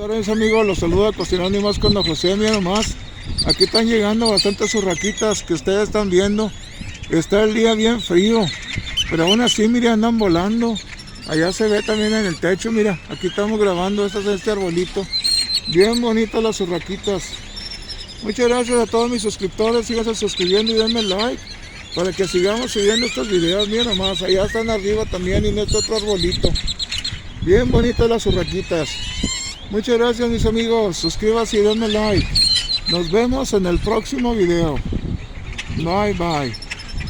Mis amigos, los saluda Cocinando y Más con Don José. Mira nomás, aquí están llegando bastantes urraquitas que ustedes están viendo. Está el día bien frío, pero aún así, mira, andan volando. Allá se ve también en el techo, mira, aquí estamos grabando este arbolito. Bien bonitas las urraquitas. Muchas gracias a todos mis suscriptores, síganse suscribiendo y denme like para que sigamos subiendo estos videos. Mira nomás, allá están arriba también y en este otro arbolito. Bien bonitas las urraquitas. Muchas gracias mis amigos, suscríbanse y denme like. Nos vemos en el próximo video. Bye bye.